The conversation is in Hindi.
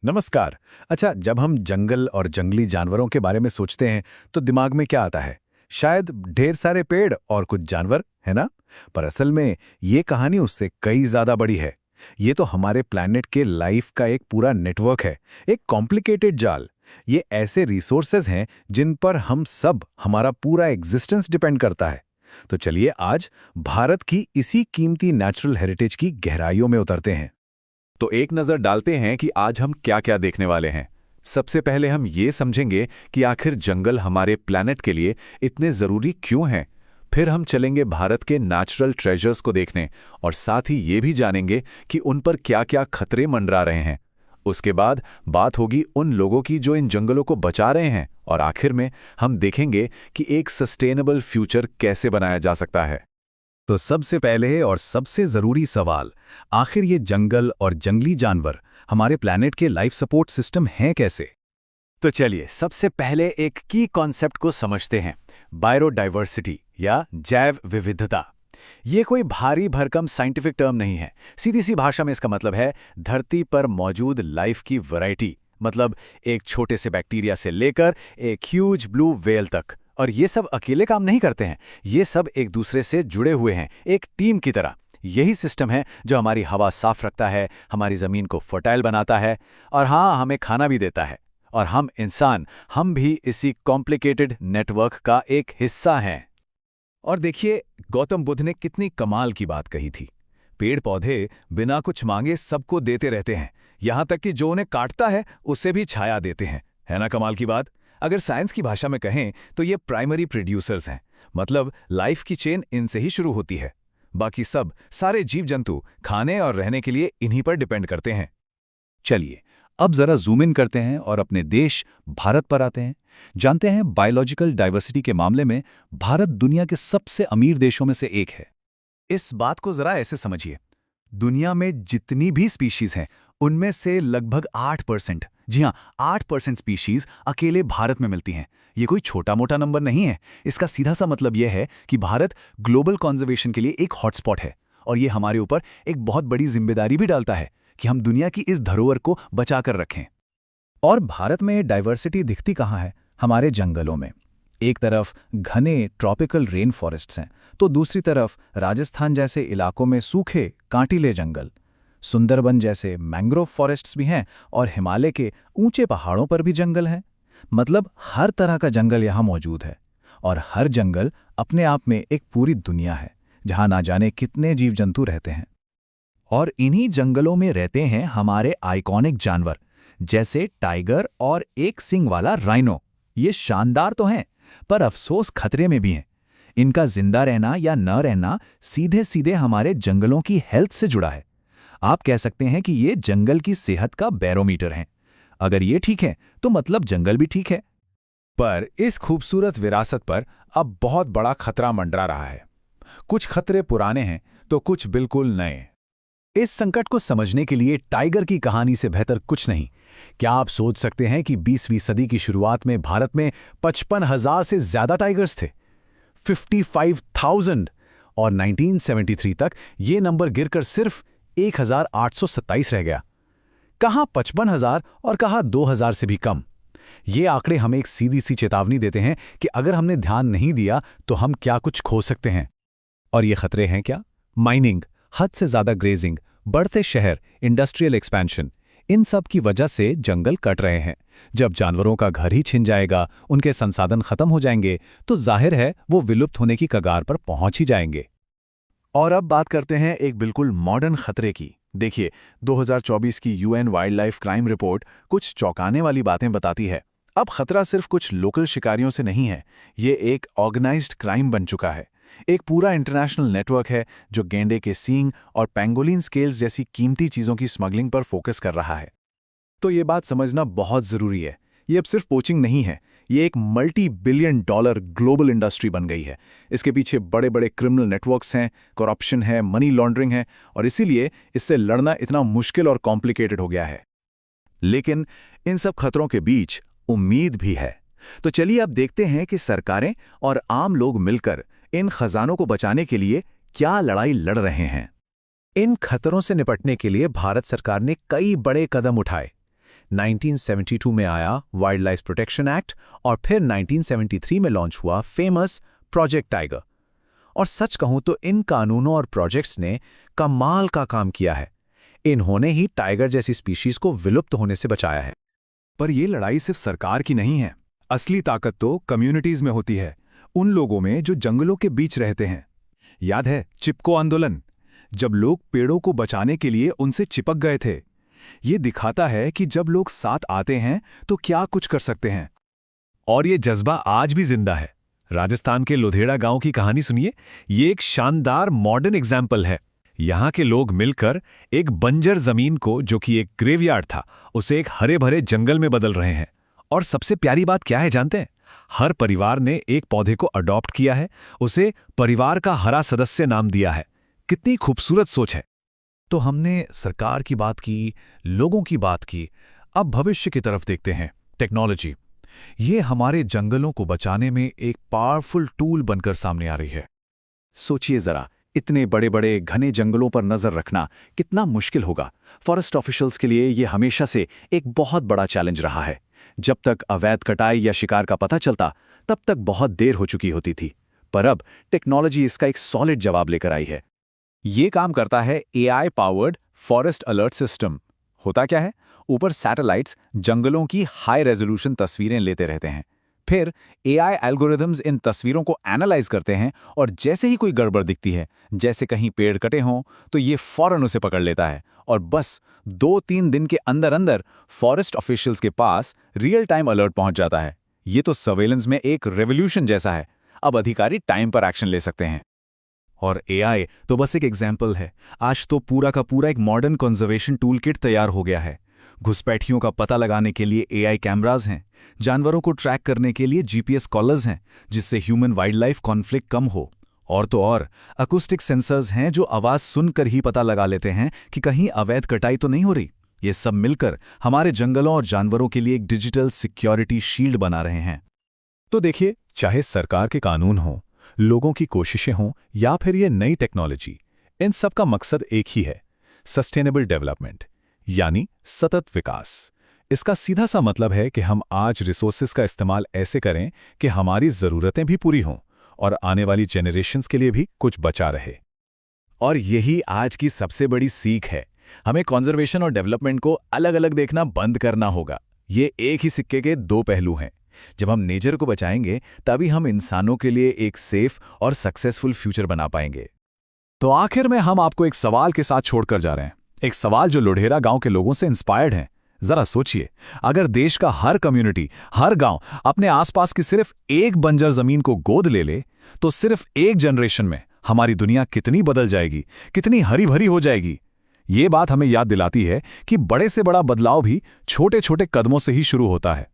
नमस्कार। अच्छा, जब हम जंगल और जंगली जानवरों के बारे में सोचते हैं तो दिमाग में क्या आता है? शायद ढेर सारे पेड़ और कुछ जानवर, है ना? पर असल में ये कहानी उससे कई ज्यादा बड़ी है। ये तो हमारे प्लैनेट के लाइफ का एक पूरा नेटवर्क है, एक कॉम्प्लिकेटेड जाल। ये ऐसे रिसोर्सेज हैं जिन पर हम सब, हमारा पूरा एग्जिस्टेंस डिपेंड करता है। तो चलिए आज भारत की इसी कीमती नेचुरल हेरिटेज की गहराइयों में उतरते हैं। तो एक नज़र डालते हैं कि आज हम क्या-क्या देखने वाले हैं। सबसे पहले हम ये समझेंगे कि आखिर जंगल हमारे प्लैनेट के लिए इतने ज़रूरी क्यों हैं। फिर हम चलेंगे भारत के नेचुरल ट्रेजर्स को देखने और साथ ही ये भी जानेंगे कि उन पर क्या-क्या खतरे मंडरा रहे हैं। उसके बाद बात होगी उन लोगों की जो इन जंगलों को बचा रहे हैं और आखिर में हम देखेंगे कि एक सस्टेनेबल फ्यूचर कैसे बनाया जा सकता है। तो सबसे पहले और सबसे जरूरी सवाल, आखिर ये जंगल और जंगली जानवर हमारे प्लैनेट के लाइफ सपोर्ट सिस्टम हैं कैसे? तो चलिए सबसे पहले एक की कॉन्सेप्ट को समझते हैं, बायोडाइवर्सिटी या जैव विविधता। ये कोई भारी भरकम साइंटिफिक टर्म नहीं है। सीधी सी भाषा में इसका मतलब है धरती पर मौजूद लाइफ की वैरायटी। मतलब एक छोटे से बैक्टीरिया से लेकर एक ह्यूज ब्लू व्हेल तक। और ये सब अकेले काम नहीं करते हैं, ये सब एक दूसरे से जुड़े हुए हैं, एक टीम की तरह। यही सिस्टम है जो हमारी हवा साफ रखता है, हमारी जमीन को फर्टाइल बनाता है और हाँ, हमें खाना भी देता है। और हम इंसान, हम भी इसी कॉम्प्लिकेटेड नेटवर्क का एक हिस्सा हैं। और देखिए, गौतम बुद्ध ने कितनी कमाल की बात कही थी। पेड़ पौधे बिना कुछ मांगे सबको देते रहते हैं, यहां तक कि जो उन्हें काटता है उसे भी छाया देते हैं। है ना कमाल की बात? अगर साइंस की भाषा में कहें तो ये प्राइमरी प्रोड्यूसर्स हैं। मतलब लाइफ की चेन इनसे ही शुरू होती है। बाकी सब सारे जीव जंतु खाने और रहने के लिए इन्हीं पर डिपेंड करते हैं। चलिए अब जरा जूम इन करते हैं और अपने देश भारत पर आते हैं। जानते हैं, बायोलॉजिकल डाइवर्सिटी के मामले में भारत दुनिया के सबसे अमीर देशों में से एक है। इस बात को जरा ऐसे समझिए, दुनिया में जितनी भी स्पीशीज हैं उनमें से लगभग 8%, जी हाँ 8% स्पीशीज अकेले भारत में मिलती हैं। ये कोई छोटा मोटा नंबर नहीं है। इसका सीधा सा मतलब यह है कि भारत ग्लोबल कंजर्वेशन के लिए एक हॉटस्पॉट है और ये हमारे ऊपर एक बहुत बड़ी जिम्मेदारी भी डालता है कि हम दुनिया की इस धरोहर को बचा कर रखें। और भारत में डाइवर्सिटी दिखती कहाँ है? हमारे जंगलों में। एक तरफ घने ट्रॉपिकल रेन फॉरेस्ट्स हैं तो दूसरी तरफ राजस्थान जैसे इलाकों में सूखे कांटीले जंगल, सुंदरबन जैसे मैंग्रोव फॉरेस्ट्स भी हैं और हिमालय के ऊंचे पहाड़ों पर भी जंगल हैं। मतलब हर तरह का जंगल यहाँ मौजूद है और हर जंगल अपने आप में एक पूरी दुनिया है जहाँ ना जाने कितने जीव जंतु रहते हैं। और इन्हीं जंगलों में रहते हैं हमारे आइकॉनिक जानवर जैसे टाइगर और एक सींग वाला राइनो। ये शानदार तो हैं पर अफसोस खतरे में भी हैं। इनका जिंदा रहना या न रहना सीधे सीधे हमारे जंगलों की हेल्थ से जुड़ा है। आप कह सकते हैं कि ये जंगल की सेहत का बैरोमीटर हैं। अगर ये ठीक है तो मतलब जंगल भी ठीक है। पर इस खूबसूरत विरासत पर अब बहुत बड़ा खतरा मंडरा रहा है। कुछ खतरे पुराने हैं तो कुछ बिल्कुल नए। इस संकट को समझने के लिए टाइगर की कहानी से बेहतर कुछ नहीं। क्या आप सोच सकते हैं कि 20वीं सदी की शुरुआत में भारत में 55,000 से ज्यादा टाइगर्स थे? 55,000। और 1973 तक ये नंबर गिरकर सिर्फ 1,827 रह गया। कहाँ 55,000 और कहाँ 2,000 से भी कम। ये आंकड़े हमें एक सीधी सी चेतावनी देते हैं कि अगर हमने ध्यान नहीं दिया तो हम क्या कुछ खो सकते हैं। और ये खतरे हैं क्या? माइनिंग, हद से ज्यादा ग्रेजिंग, बढ़ते शहर, इंडस्ट्रियल एक्सपेंशन, इन सब की वजह से जंगल कट रहे हैं। जब जानवरों का घर ही छिन जाएगा, उनके संसाधन खत्म हो जाएंगे, तो जाहिर है वो विलुप्त होने की कगार पर पहुंच ही जाएंगे। और अब बात करते हैं एक बिल्कुल मॉडर्न खतरे की। देखिए, 2024 की UN wild life crime report कुछ चौंकाने वाली बातें बताती है। अब खतरा सिर्फ कुछ लोकल शिकारियों से नहीं है, ये एक ऑर्गेनाइज्ड क्राइम बन चुका है। एक पूरा इंटरनेशनल नेटवर्क है जो गेंडे के सींग और पेंगोलिन स्केल्स जैसी कीमती चीजों की स्मगलिंग पर फोकस कर रहा है। तो ये बात समझना बहुत जरूरी है। ये अब सिर्फ पोचिंग नहीं है, ये एक $multi-billion ग्लोबल इंडस्ट्री बन गई है। इसके पीछे बड़े बड़े क्रिमिनल नेटवर्क्स हैं, करप्शन है, मनी लॉन्ड्रिंग है और इसीलिए इससे लड़ना इतना मुश्किल और कॉम्प्लिकेटेड हो गया है। लेकिन इन सब खतरों के बीच उम्मीद भी है। तो चलिए अब देखते हैं कि सरकारें और आम लोग मिलकर इन खजानों को बचाने के लिए क्या लड़ाई लड़ रहे हैं। इन खतरों से निपटने के लिए भारत सरकार ने कई बड़े कदम उठाए। 1972 में आया वाइल्ड लाइफ प्रोटेक्शन एक्ट और फिर 1973 में लॉन्च हुआ फेमस प्रोजेक्ट टाइगर। और सच कहूं तो इन कानूनों और प्रोजेक्ट्स ने कमाल का काम किया है। इन्होंने ही टाइगर जैसी स्पीशीज को विलुप्त होने से बचाया है। पर यह लड़ाई सिर्फ सरकार की नहीं है। असली ताकत तो कम्युनिटीज में होती है, उन लोगों में जो जंगलों के बीच रहते हैं। याद है चिपको आंदोलन, जब लोग पेड़ों को बचाने के लिए उनसे चिपक गए थे। ये दिखाता है कि जब लोग साथ आते हैं तो क्या कुछ कर सकते हैं। और ये जज्बा आज भी जिंदा है। राजस्थान के लुधेड़ा गांव की कहानी सुनिए, ये एक शानदार मॉडर्न एग्जाम्पल है। यहाँ के लोग मिलकर एक बंजर जमीन को, जो कि एक ग्रेवयार्ड था, उसे एक हरे भरे जंगल में बदल रहे हैं। और सबसे प्यारी बात क्या है जानते हैं? हर परिवार ने एक पौधे को अडॉप्ट किया है, उसे परिवार का हरा सदस्य नाम दिया है। कितनी खूबसूरत सोच है। तो हमने सरकार की बात की, लोगों की बात की, अब भविष्य की तरफ देखते हैं। टेक्नोलॉजी, ये हमारे जंगलों को बचाने में एक पावरफुल टूल बनकर सामने आ रही है। सोचिए जरा, इतने बड़े बड़े घने जंगलों पर नजर रखना कितना मुश्किल होगा। फॉरेस्ट ऑफिशियल्स के लिए ये हमेशा से एक बहुत बड़ा चैलेंज रहा है। जब तक अवैध कटाई या शिकार का पता चलता, तब तक बहुत देर हो चुकी होती थी। पर अब टेक्नोलॉजी इसका एक सॉलिड जवाब लेकर आई है। ये काम करता है AI powered forest alert system. होता क्या है? ऊपर सैटेलाइट्स जंगलों की हाई रेजोल्यूशन तस्वीरें लेते रहते हैं। फिर AI एल्गोरिदम्स इन तस्वीरों को एनालाइज करते हैं और जैसे ही कोई गड़बड़ दिखती है, जैसे कहीं पेड़ कटे हों, तो ये फौरन उसे पकड़ लेता है और बस 2-3 दिन के अंदर अंदर फॉरेस्ट ऑफिशियल्स के पास रियल टाइम अलर्ट पहुंच जाता है। ये तो सर्वेलेंस में एक रेवोल्यूशन जैसा है। अब अधिकारी टाइम पर एक्शन ले सकते हैं। और AI तो बस एक एग्जाम्पल है। आज तो पूरा का पूरा एक मॉडर्न कंजर्वेशन टूल किट तैयार हो गया है। घुसपैठियों का पता लगाने के लिए AI कैमराज हैं, जानवरों को ट्रैक करने के लिए GPS कॉलर्स हैं, जिससे ह्यूमन वाइल्ड लाइफ कॉन्फ्लिक्ट कम हो। और तो और अकूस्टिक सेंसर्स हैं, जो आवाज सुनकर ही पता लगा लेते हैं कि कहीं अवैध कटाई तो नहीं हो रही। ये सब मिलकर हमारे जंगलों और जानवरों के लिए एक डिजिटल सिक्योरिटी शील्ड बना रहे हैं। तो देखिए, चाहे सरकार के कानून हों, लोगों की कोशिशें हों या फिर ये नई टेक्नोलॉजी, इन सब का मकसद एक ही है, सस्टेनेबल डेवलपमेंट, यानी सतत विकास। इसका सीधा सा मतलब है कि हम आज रिसोर्सेज का इस्तेमाल ऐसे करें कि हमारी ज़रूरतें भी पूरी हों और आने वाली जेनरेशन्स के लिए भी कुछ बचा रहे। और यही आज की सबसे बड़ी सीख है। हमें कंजर्वेशन और डेवलपमेंट को अलग अलग देखना बंद करना होगा। ये एक ही सिक्के के दो पहलू हैं। जब हम नेचर को बचाएंगे, तभी हम इंसानों के लिए एक सेफ और सक्सेसफुल फ्यूचर बना पाएंगे। तो आखिर में हम आपको एक सवाल के साथ छोड़कर जा रहे हैं। एक सवाल जो लुढेरा गांव के लोगों से इंस्पायर्ड है। जरा सोचिए, अगर देश का हर कम्युनिटी, हर गांव अपने आसपास की सिर्फ एक बंजर जमीन को गोद ले ले, तो सिर्फ एक जनरेशन में हमारी दुनिया कितनी बदल जाएगी, कितनी हरी भरी हो जाएगी। ये बात हमें याद दिलाती है कि बड़े से बड़ा बदलाव भी छोटे छोटे कदमों से ही शुरू होता है।